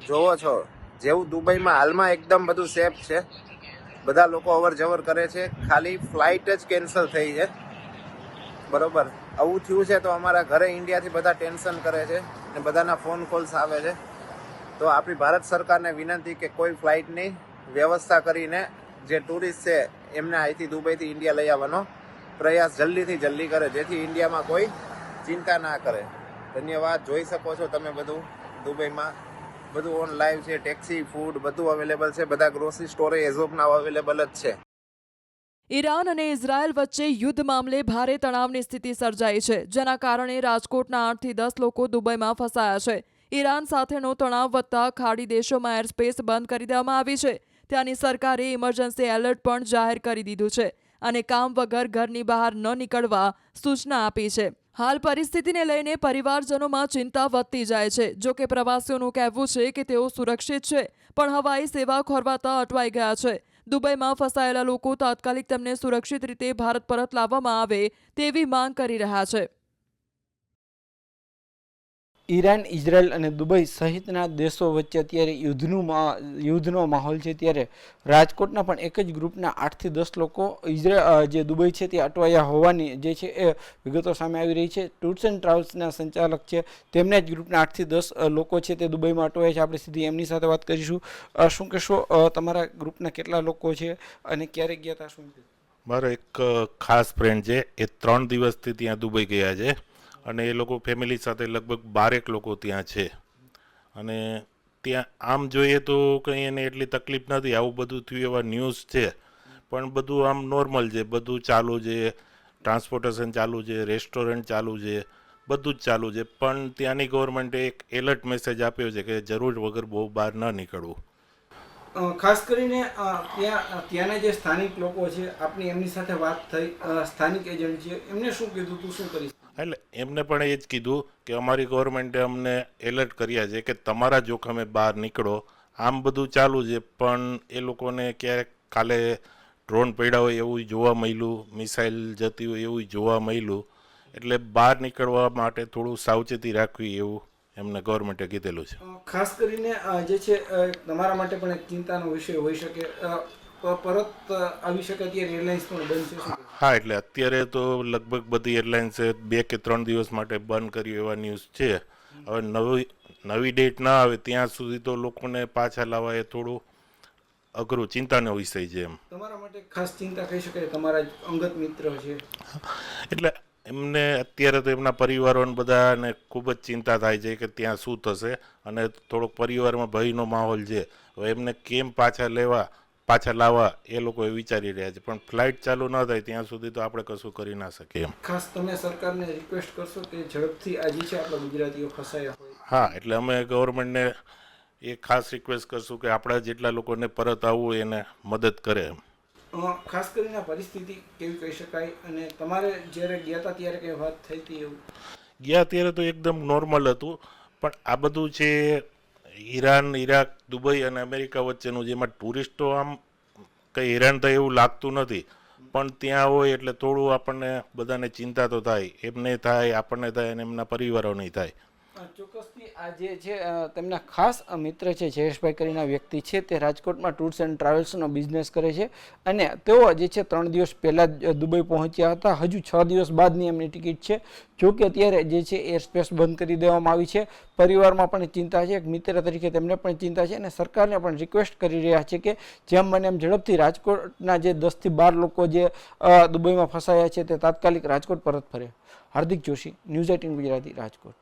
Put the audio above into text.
જોવો છો જેવું દુબઈમાં હાલમાં એકદમ બધું સેફ છે, બધા લોકો અવર જવર કરે છે, ખાલી ફ્લાઇટ જ કેન્સલ થઈ છે, બરોબર. આવું થયું છે તો અમારા ઘરે ઇન્ડિયાથી બધા ટેન્શન કરે છે અને બધાના ફોન કોલ્સ આવે છે. તો આપણી ભારત સરકારને વિનંતી કે કોઈ ફ્લાઇટની વ્યવસ્થા કરીને જે ટુરિસ્ટ છે એમને અહીંથી દુબઈથી ઇન્ડિયા લઈ આવવાનો પ્રયાસ જલ્દીથી જલ્દી કરે, જેથી ઇન્ડિયામાં કોઈ ચિંતા ના કરે. ધન્યવાદ. જોઈ શકો છો તમે બધું દુબઈમાં બધું ઓન લાઈવ છે, ટેક્સી, ફૂડ બધું અવેલેબલ છે, બધા grocery store as of now available જ છે. ઈરાન અને ઇઝરાયલ વચ્ચે યુદ્ધ મામલે ભારે તણાવની સ્થિતિ સર્જાઈ છે, જેના કારણે રાજકોટના 8 થી 10 લોકો દુબઈમાં ફસાયા છે. ઈરાન સાથેનો તણાવ વધતા ખાડી દેશોમાં એરસ્પેસ બંધ કરી દેવામાં આવી છે. ત્યાંની સરકારે ઇમરજન્સી એલર્ટ પણ જાહેર કરી દીધું છે અને કામ વગર ઘરની બહાર ન નીકળવા સૂચના આપી છે. હાલ પરિસ્થિતિને લઈને પરિવારજનોમાં ચિંતા વધતી જાય છે. જોકે પ્રવાસીઓનું કહેવું છે કે તેઓ સુરક્ષિત છે, પણ હવાઈ સેવા ખોરવાતા અટવાઈ ગયા છે. દુબઈમાં ફસાયેલા લોકો તાત્કાલિક તેમને સુરક્ષિત રીતે ભારત પરત લાવવામાં આવે તેવી માંગ કરી રહ્યા છે. ઈરાન, ઇઝરાયલ અને દુબઈ સહિતના દેશો વચ્ચે અત્યારે યુદ્ધનો માહોલ છે. ત્યારે રાજકોટના પણ એક જ ગ્રુપના 8 થી 10 લોકો જે દુબઈ છે તે અટવાયા હોવાની જે છે એ વિગતો સામે આવી રહી છે. ટૂર્સ એન્ડ ટ્રાવેલ્સના સંચાલક છે, તેમના જ ગ્રુપના 8 થી 10 લોકો છે તે દુબઈમાં અટવાયા છે. આપણે સીધી એમની સાથે વાત કરીશું. શું કહેશો, તમારા ગ્રુપના કેટલા લોકો છે અને ક્યારે ગયા હતા? શું મારો એક ખાસ ફ્રેન્ડ છે, એ 3 દિવસથી ત્યાં દુબઈ ગયા છે અને એ લોકો ફેમિલી સાથે લગભગ 12 લોકો ત્યાં છે. અને ત્યાં આમ જોઈએ તો કંઈ એને એટલી તકલીફ નથી. આવું બધું થયું એવા ન્યૂઝ છે, પણ બધું આમ નોર્મલ છે, બધું ચાલુ છે, ટ્રાન્સપોર્ટેશન ચાલુ છે, રેસ્ટોરન્ટ ચાલુ છે, બધું જ ચાલુ છે. પણ ત્યાંની ગવર્મેન્ટે એક એલર્ટ મેસેજ આપ્યો છે કે જરૂર વગર બહુ બહાર ન નીકળવું. ખાસ કરીને ત્યાંના જે સ્થાનિક લોકો છે, આપની એમની સાથે વાત થઈ, સ્થાનિક એજન્ટ છે, એમને શું કીધું, તું શું કરીશ? એટલે એમને પણ એ જ કીધું કે અમારી ગવર્મેન્ટે અમને એલર્ટ કર્યા છે કે તમારા જોખમે બહાર નીકળો. આમ બધું ચાલુ છે, પણ એ લોકોને ક્યારેક કાલે ડ્રોન પડ્યા હોય એવું જોવા મળ્યું, મિસાઇલ જતી હોય એવું જોવા મળ્યું. એટલે બહાર નીકળવા માટે થોડું સાવચેતી રાખવી એવું એમને ગવર્મેન્ટે કીધેલું છે. ખાસ કરીને જે છે તમારા માટે પણ એક ચિંતાનો વિષય હોઈ શકે, પરત આવી શકે ત્યારે એરલાઇન્સ પણ બંધ છે. હા, એટલે અત્યારે તો લગભગ બધી એરલાઇન્સે 2 કે 3 દિવસ માટે બંધ કર્યું એવા ન્યૂઝ છે. હવે નવી ડેટ ના આવે ત્યાં સુધી તો લોકોને પાછા લાવવા એ થોડું અઘરું, ચિંતાનો વિષય છે. એમ તમારા માટે ખાસ ચિંતા કહી શકાય, તમારા અંગત મિત્ર છે એટલે એમને અત્યારે તો એમના પરિવારોને બધાને ખૂબ જ ચિંતા થાય છે કે ત્યાં શું થશે, અને થોડોક પરિવારમાં ભયનો માહોલ છે. હવે એમને કેમ પાછા લાવવા એ લોકો એ વિચારી રહ્યા છે, પણ ફ્લાઇટ ચાલુ ન થાય ત્યાં સુધી તો આપણે કશું કરી ના શકીએ. એમ ખાસ તમે સરકારને રિક્વેસ્ટ કરશો કે ઝડપથી આજે છે આપણા ગુજરાતીઓ ફસાયા હોય? હા, એટલે અમે ગવર્મેન્ટને એ ખાસ રિક્વેસ્ટ કરશું કે આપણા જેટલા લોકોને પરત આવવું એને મદદ કરે. ખાસ કરીને પરિસ્થિતિ કેવી કહી શકાય, અને તમારે જ્યારે ગયા હતા ત્યારે કઈ વાત થઈ હતી? એવું ગયા ત્યારે તો એકદમ નોર્મલ હતું, પણ આ બધું છે ઈરાન, ઈરાક, દુબઈ અને અમેરિકા વચ્ચેનું, જેમાં ટુરિસ્ટો આમ કંઈ હેરાન થાય એવું લાગતું નથી, પણ ત્યાં હોય એટલે થોડું આપણને બધાને ચિંતા તો થાય. એમને થાય, આપણને થાય અને એમના પરિવારોને થાય. ચોક્કસથી આ જે છે તેમના ખાસ મિત્ર છે, જયેશભાઈ કરીને વ્યક્તિ છે, તે રાજકોટમાં ટૂર્સ એન્ડ ટ્રાવેલ્સનો બિઝનેસ કરે છે અને તેઓ જે છે 3 દિવસ પહેલાં જ દુબઈ પહોંચ્યા હતા. હજુ 6 દિવસ બાદની એમની ટિકિટ છે. જોકે અત્યારે જે છે એર સ્પેસ બંધ કરી દેવામાં આવી છે. પરિવારમાં પણ ચિંતા છે, એક મિત્ર તરીકે તેમને પણ ચિંતા છે અને સરકારને પણ રિક્વેસ્ટ કરી રહ્યા છે કે જેમ બને એમ ઝડપથી રાજકોટના જે 10 થી 12 લોકો જે દુબઈમાં ફસાયા છે તે તાત્કાલિક રાજકોટ પરત ફરે. હાર્દિક જોશી, ન્યૂઝ 18 ગુજરાતી, રાજકોટ.